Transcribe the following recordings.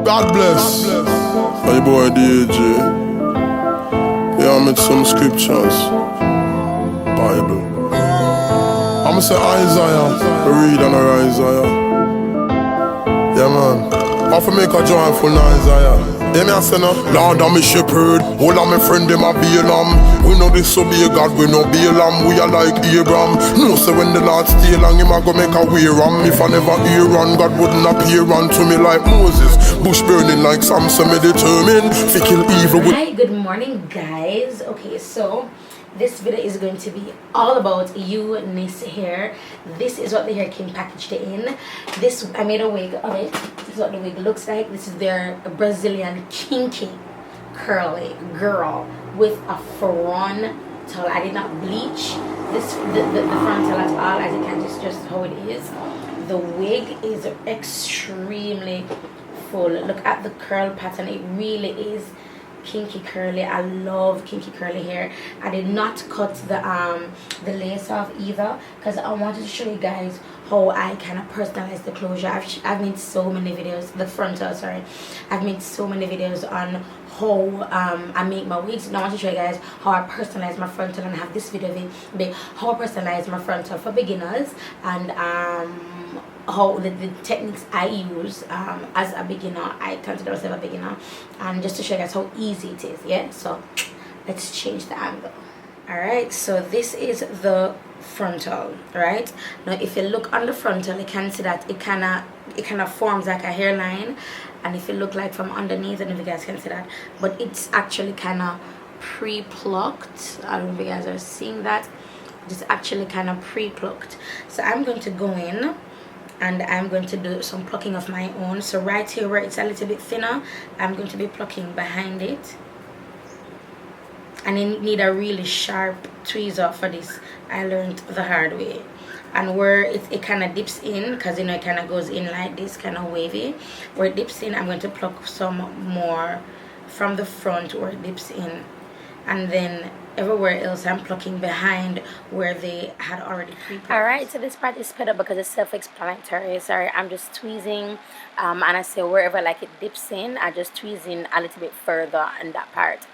God bless. My boy DJ. Yeah, I made some scriptures. Bible. I'ma say Isaiah. Read and Isaiah. Yeah, man. I for make a joyful Isaiah. Yeah, me a say no. Lord, I'm a shepherd. All of my friend them a be a lamb. We know this so be a God, we know be a lamb. We are like Abraham. No, so when the Lord stay long, him a go make a way ram. If I never hear on, God wouldn't appear unto me like Moses. Bush burning like Samson, me determined to kill evil with. Hi, good morning, guys. Okay, so this video is going to be all about UNice Hair. This is what the hair came packaged in. This, I made a wig of it. This is what the wig looks like. This is their Brazilian kinky curly girl with a frontal. I did not bleach this the frontal at all, as you can just how it is. The wig is extremely full. Look at the curl pattern. It really is kinky curly. I love kinky curly hair. I did not cut the lace off either because I wanted to show you guys how I kind of personalize the closure. I've made so many videos, the frontal, sorry. I've made so many videos on how I make my wigs, and I want to show you guys how I personalize my frontal, and I have this video of it, how I personalize my frontal for beginners, and how the techniques I use as a beginner. I consider myself a beginner, and just to show you guys how easy it is. Yeah, so let's change the angle. All right, so this is the frontal. Right now, if you look on the frontal, you can see that it kind of forms like a hairline, and if you look like from underneath, I don't know if you guys can see that, but it's actually kind of pre-plucked. I don't know if you guys are seeing that. It's actually kind of pre-plucked. So I'm going to go in and I'm going to do some plucking of my own. So right here where it's a little bit thinner, I'm going to be plucking behind it. And you need a really sharp tweezer for this. I learned the hard way. And where it kind of dips in, because you know it kind of goes in like this, kind of wavy. Where it dips in, I'm going to pluck some more from the front where it dips in. And then everywhere else I'm plucking behind where they had already pre-plucked. Alright, so this part is sped up because it's self-explanatory. Sorry, I'm just tweezing, and I say wherever like it dips in, I just tweeze in a little bit further in that part.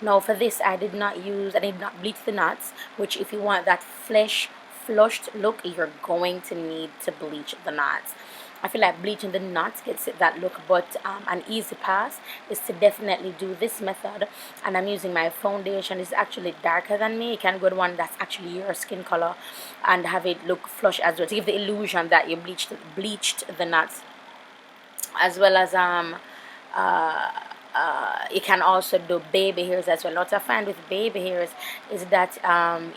Now for this, I did not bleach the knots, which if you want that flushed look, you're going to need to bleach the knots. I feel like bleaching the knots gets it that look, but an easy pass is to definitely do this method. And I'm using my foundation. It's actually darker than me. You can go to one that's actually your skin color and have it look flush as well, to give the illusion that you bleached the knots. As well as you can also do baby hairs as well. What I find with baby hairs is that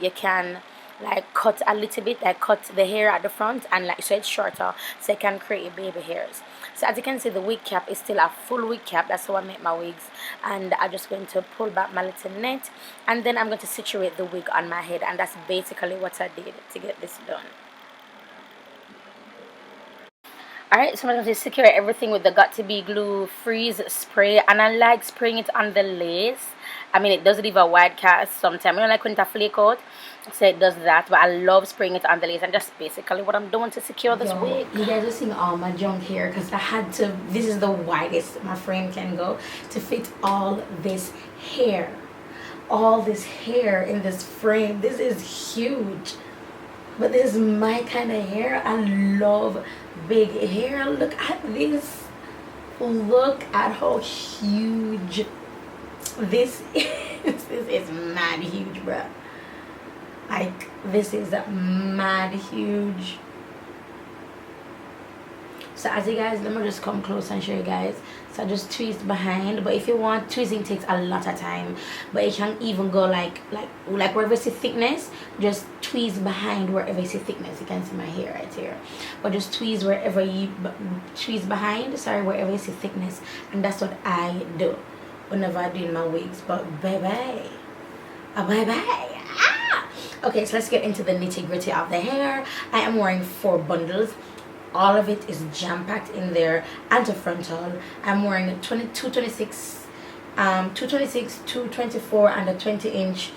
you can like cut a little bit, like cut the hair at the front, and like so it's shorter, so you can create baby hairs. So as you can see, the wig cap is still a full wig cap. That's how I make my wigs. And I'm just going to pull back my little net, and then I'm going to situate the wig on my head, and that's basically what I did to get this done. Alright, so I'm going to secure everything with the Got To Be Glue Freeze Spray, and I like spraying it on the lace. I mean, it does leave a wide cast sometimes. I don't like when it flake out, so it does that, but I love spraying it on the lace, and just basically what I'm doing to secure this wig. You guys are seeing all my junk here because I had to, this is the widest my frame can go to fit all this hair. All this hair in this frame. This is huge. But this is my kind of hair. I love big hair. Look at this. Look at how huge this is. This is mad huge, bruh. Like, this is mad huge. So as you guys, let me just come close and show you guys. So I just tweezed behind, but if you want, tweezing takes a lot of time, but you can even go like wherever you see thickness, just tweeze behind wherever you see thickness. You can see my hair right here, but just tweeze wherever you tweeze behind, sorry, wherever you see thickness. And that's what I do whenever I do my wigs. But bye-bye. Okay, so let's get into the nitty-gritty of the hair. I am wearing 4 bundles. All of it is jam-packed in there, and the frontal. I'm wearing a 226, 224, and a 20-inch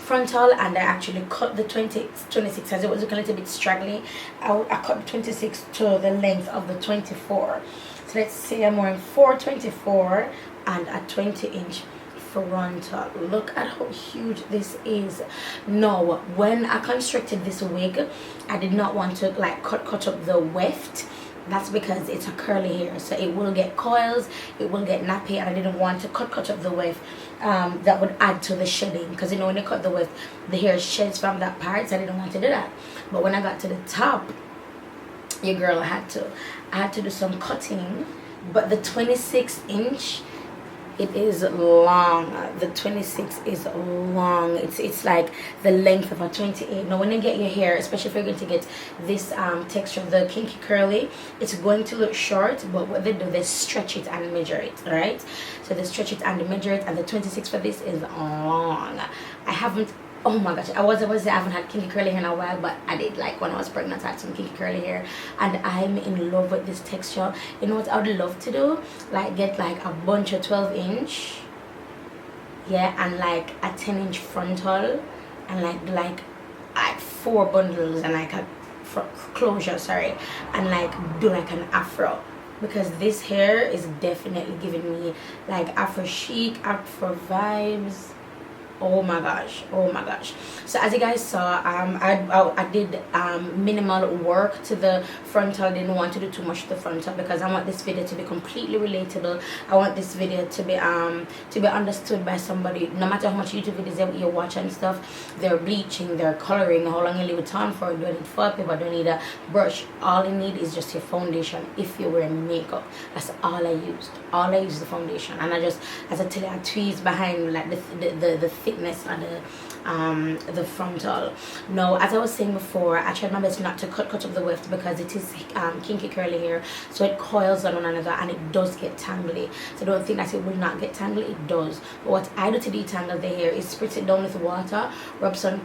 frontal, and I actually cut the 26 as it was looking a little bit straggly. I cut the 26 to the length of the 24. So So let's say I'm wearing 424 and a 20-inch frontal. Look at how huge this is. Now when I constructed this wig, I did not want to like cut up the weft. That's because it's a curly hair, so it will get coils, it will get nappy, and I didn't want to cut up the weft. That would add to the shedding, because you know when you cut the weft, the hair sheds from that part, so I didn't want to do that. But when I got to the top, your girl I had to do some cutting. But the 26-inch, it is long. The 26 is long. It's like the length of a 28. Now when you get your hair, especially if you're going to get this texture, the kinky curly, it's going to look short, but what they do, they stretch it and measure it. All right, so they stretch it and measure it, and the 26 for this is long. I haven't, oh my gosh, I haven't had kinky curly hair in a while, but I did. Like when I was pregnant, I had some kinky curly hair, and I'm in love with this texture. You know what I would love to do? Like get like a bunch of 12-inch, yeah, and like a 10-inch frontal, and like 4 bundles and like a closure, sorry, and like do like an afro, because this hair is definitely giving me like afro chic, afro vibes. Oh my gosh, oh my gosh. So as you guys saw, I did minimal work to the frontal. Didn't want to do too much to the frontal because I want this video to be completely relatable. I want this video to be understood by somebody. No matter how much YouTube videos you watch and stuff, they're bleaching, they're coloring, how long you leave it on for, do you need foil paper, do you need a brush? All you need is just your foundation. If you're wearing makeup, that's all I used. All I used the foundation, and I just, as I tell you, I tweezed behind like the thickness of the frontal. Now, as I was saying before, I tried my best not to cut up the weft because it is kinky curly hair, so it coils on one another and it does get tangly. So don't think that it will not get tangly, it does. But what I do to detangle the hair is spritz it down with water, rub some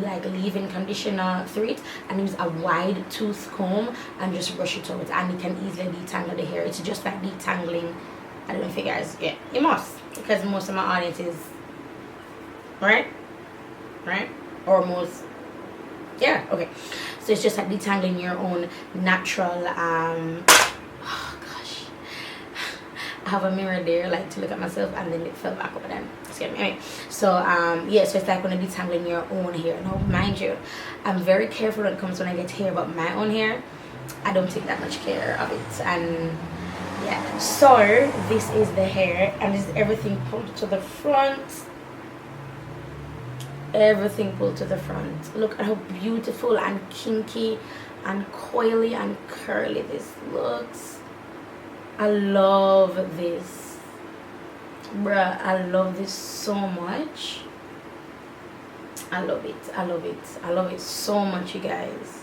like leave-in conditioner through it, and use a wide tooth comb and just brush it out, and you can easily detangle the hair. It's just like detangling. I don't know if you guys get, you must, because most of my audience is right, or most, yeah, okay. So it's just like detangling your own natural oh gosh, I have a mirror there like to look at myself, and then it fell back over then, excuse me. Anyway, so yeah, so it's like when you're detangling your own hair. Now mind you, I'm very careful when it comes when I get hair, but my own hair, I don't take that much care of it. And yeah, so this is the hair, and this is everything pulled to the front. Everything pulled to the front. Look at how beautiful and kinky and coily and curly this looks. I love this, bruh. I love this so much. I love it. I love it. I love it so much, you guys.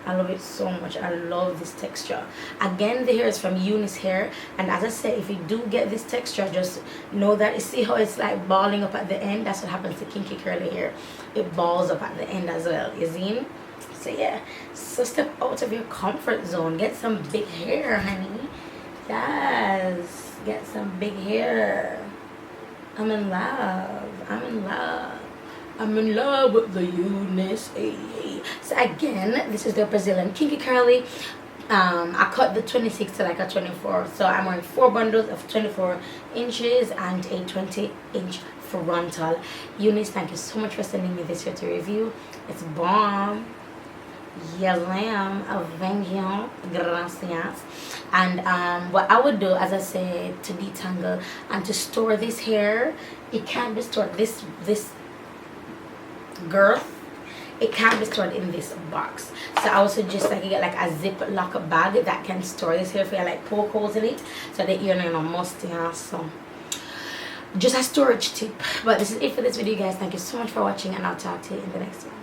I love it so much. I love this texture. Again, the hair is from UNice Hair, and as I said, if you do get this texture, just know that, you see how it's like balling up at the end? That's what happens to kinky curly hair. It balls up at the end as well, you see? So yeah, so step out of your comfort zone. Get some big hair, honey. Yes, get some big hair. I'm in love. I'm in love. I'm in love with the UNice Hair. So again, this is the Brazilian kinky curly. I cut the 26 to like a 24. So I'm wearing 4 bundles of 24 inches and a 20-inch frontal. UNice, thank you so much for sending me this here to review. It's bomb. Yes, ma'am. Thank you. Gracias. And what I would do, as I said, to detangle and to store this hair, it can't be stored. This girth, it can't be stored in this box. So I would suggest like you get like a ziploc bag that can store this hair for you, like poke holes in it so that you're not musty. So just a storage tip. But this is it for this video, guys. Thank you so much for watching, and I'll talk to you in the next one.